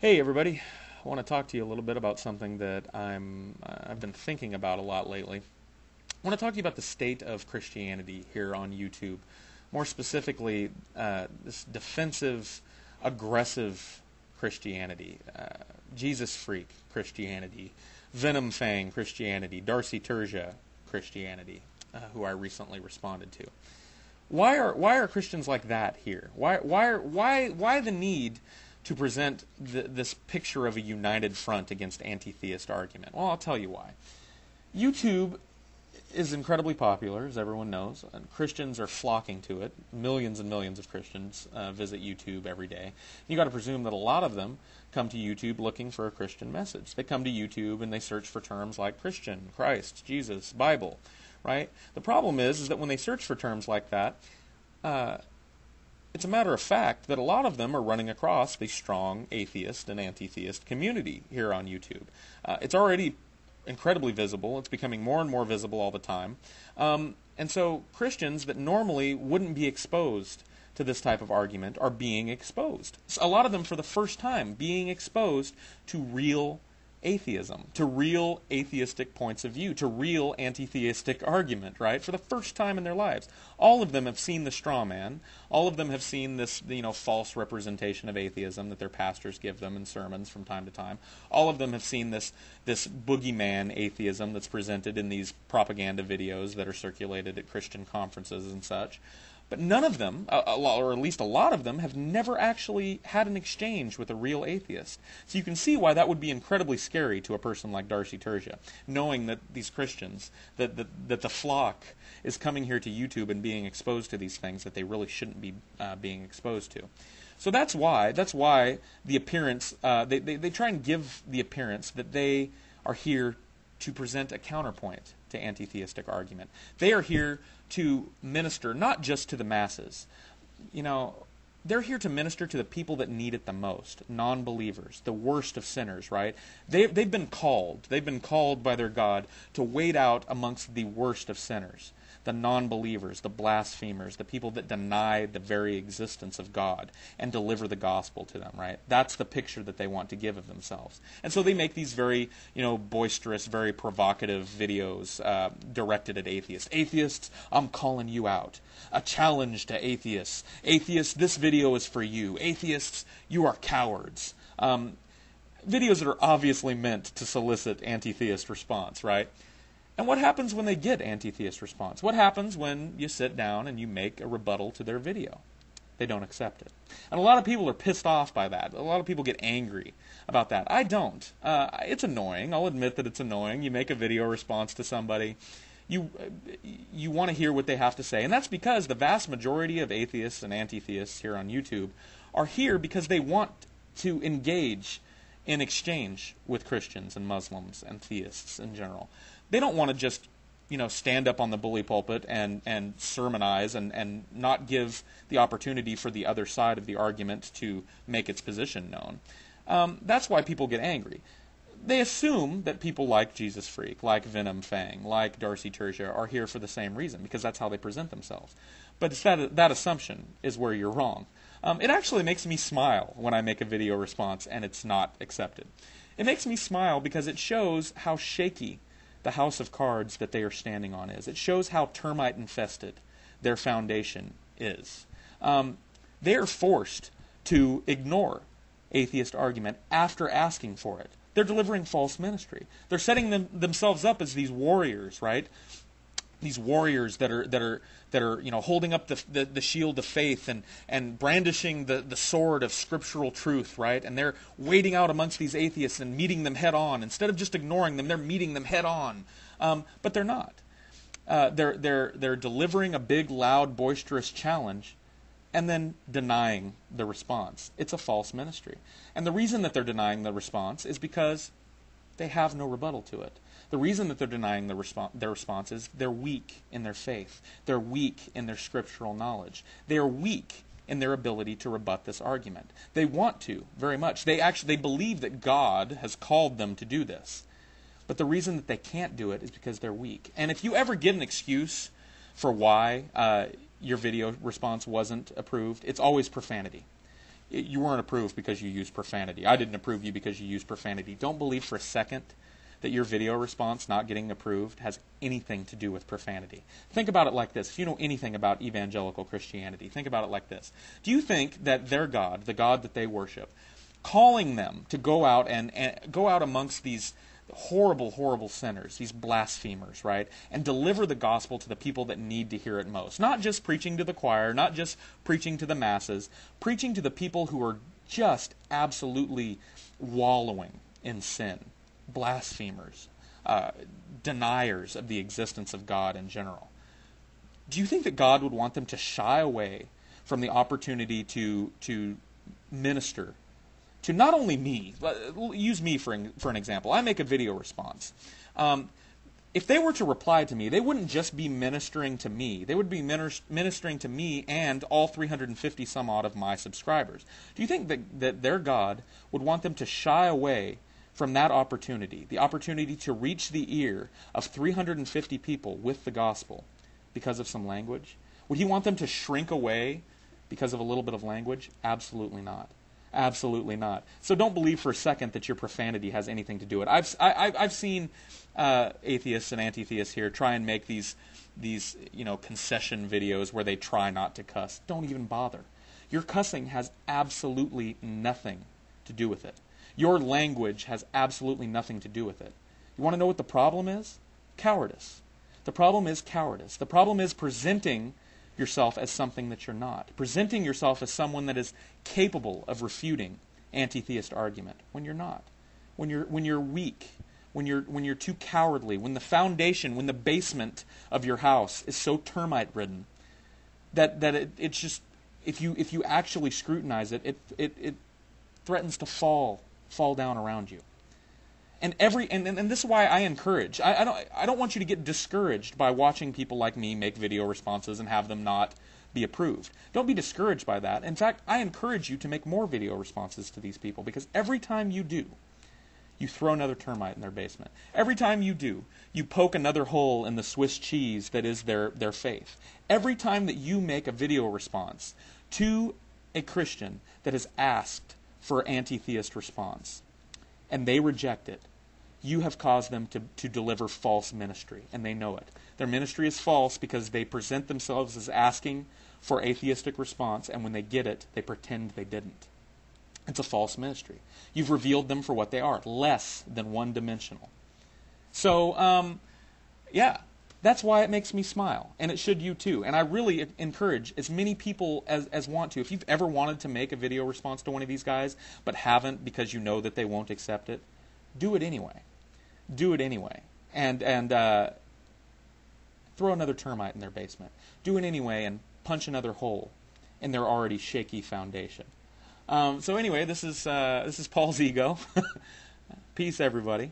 Hey everybody, I want to talk to you a little bit about something that I've been thinking about a lot lately. I want to talk to you about the state of Christianity here on YouTube. More specifically, this defensive, aggressive Christianity, Jesus freak Christianity, Venom Fang Christianity, Darcy Turja Christianity, who I recently responded to. Why are Christians like that here? Why the need to present this picture of a united front against anti-theist argument? Well, I'll tell you why. YouTube is incredibly popular, as everyone knows, and Christians are flocking to it. Millions and millions of Christians visit YouTube every day. You got to presume that a lot of them come to YouTube looking for a Christian message. They come to YouTube and they search for terms like Christian, Christ, Jesus, Bible, right? The problem is that when they search for terms like that, it's a matter of fact that a lot of them are running across the strong atheist and anti-theist community here on YouTube. It's already incredibly visible. It's becoming more and more visible all the time. And so Christians that normally wouldn't be exposed to this type of argument are being exposed. A lot of them for the first time being exposed to real atheism, to real atheistic points of view, to real anti-theistic argument, right? For the first time in their lives. All of them have seen the straw man. All of them have seen this, false representation of atheism that their pastors give them in sermons from time to time. All of them have seen this boogeyman atheism that's presented in these propaganda videos that are circulated at Christian conferences and such. But none of them, or at least a lot of them, have never actually had an exchange with a real atheist. So you can see why that would be incredibly scary to a person like Darcy Turja, knowing that these Christians, that the flock is coming here to YouTube and being exposed to these things that they really shouldn't be being exposed to. So that's why the appearance, they try and give the appearance that they are here to present a counterpoint to anti-theistic argument. They are here to minister not just to the masses. They're here to minister to the people that need it the most, non-believers, the worst of sinners, right? They've been called by their God to wade out amongst the worst of sinners, the non-believers, the blasphemers, the people that deny the very existence of God and deliver the gospel to them, right? That's the picture that they want to give of themselves. And so they make these very, boisterous, very provocative videos directed at atheists. Atheists, I'm calling you out. A challenge to atheists. Atheists, this video is for you. Atheists, you are cowards. Videos that are obviously meant to solicit anti-theist response, right? And what happens when they get anti-theist response? What happens when you sit down and you make a rebuttal to their video? They don't accept it. And a lot of people are pissed off by that. A lot of people get angry about that. I don't. It's annoying. I'll admit that it's annoying. You make a video response to somebody. You want to hear what they have to say. And that's because the vast majority of atheists and anti-theists here on YouTube are here because they want to engage in exchange with Christians and Muslims and theists in general. They don't want to just, stand up on the bully pulpit and sermonize and not give the opportunity for the other side of the argument to make its position known. That's why people get angry. They assume that people like Jesus Freak, like Venom Fang, like Darcy Turja are here for the same reason, because that's how they present themselves. But it's that assumption is where you're wrong. It actually makes me smile when I make a video response and it's not accepted. It makes me smile because it shows how shaky the house of cards that they are standing on is. It shows how termite infested their foundation is. They are forced to ignore atheist argument after asking for it. They're delivering false ministry. They're setting themselves up as these warriors, right? These warriors that are holding up the shield of faith and brandishing the sword of scriptural truth, right? And they're wading out amongst these atheists and meeting them head on. Instead of just ignoring them, they're meeting them head on. But they're not. They're delivering a big, loud, boisterous challenge and then denying the response. It's a false ministry. And the reason that they're denying the response is because they have no rebuttal to it. The reason that they're denying their response is they're weak in their faith. They're weak in their scriptural knowledge. They are weak in their ability to rebut this argument. They want to, very much. They believe that God has called them to do this. But the reason that they can't do it is because they're weak. And if you ever get an excuse for why your video response wasn't approved, it's always profanity. You weren't approved because you used profanity. I didn't approve you because you used profanity. Don't believe for a second that your video response not getting approved has anything to do with profanity. Think about it like this. If you know anything about evangelical Christianity, think about it like this. Do you think that their God, the God that they worship, calling them to go out and go out amongst these horrible, horrible sinners, these blasphemers, right, and deliver the gospel to the people that need to hear it most? Not just preaching to the choir, not just preaching to the masses, preaching to the people who are just absolutely wallowing in sin, blasphemers, deniers of the existence of God in general. Do you think that God would want them to shy away from the opportunity to minister to not only me, use me for an example. I make a video response. If they were to reply to me, they wouldn't just be ministering to me. They would be ministering to me and all 350 some odd of my subscribers. Do you think that their God would want them to shy away from that opportunity, the opportunity to reach the ear of 350 people with the gospel because of some language? Would he want them to shrink away because of a little bit of language? Absolutely not. Absolutely not. So don't believe for a second that your profanity has anything to do with it. I've seen atheists and anti-theists here try and make these concession videos where they try not to cuss. Don't even bother. Your cussing has absolutely nothing to do with it. Your language has absolutely nothing to do with it. You want to know what the problem is? Cowardice. The problem is cowardice. The problem is presenting yourself as something that you're not. Presenting yourself as someone that is capable of refuting anti-theist argument when you're not. When you're weak, when you're too cowardly, when the foundation, when the basement of your house is so termite ridden that it's just, if you actually scrutinize it, it threatens to fall down around you. And this is why I encourage. I don't want you to get discouraged by watching people like me make video responses and have them not be approved. Don't be discouraged by that. In fact, I encourage you to make more video responses to these people, because every time you do, you throw another termite in their basement. Every time you do, you poke another hole in the Swiss cheese that is their faith. Every time that you make a video response to a Christian that has asked for anti-theist response, and they reject it, you have caused them to deliver false ministry, and they know it. Their ministry is false because they present themselves as asking for atheistic response, and when they get it, they pretend they didn't. It's a false ministry. You've revealed them for what they are, less than one-dimensional. So, that's why it makes me smile, and it should you too. And I really encourage as many people as want to. If you've ever wanted to make a video response to one of these guys, but haven't because you know that they won't accept it, do it anyway. Do it anyway. And throw another termite in their basement. Do it anyway and punch another hole in their already shaky foundation. So anyway, this is PaulsEgo. Peace, everybody.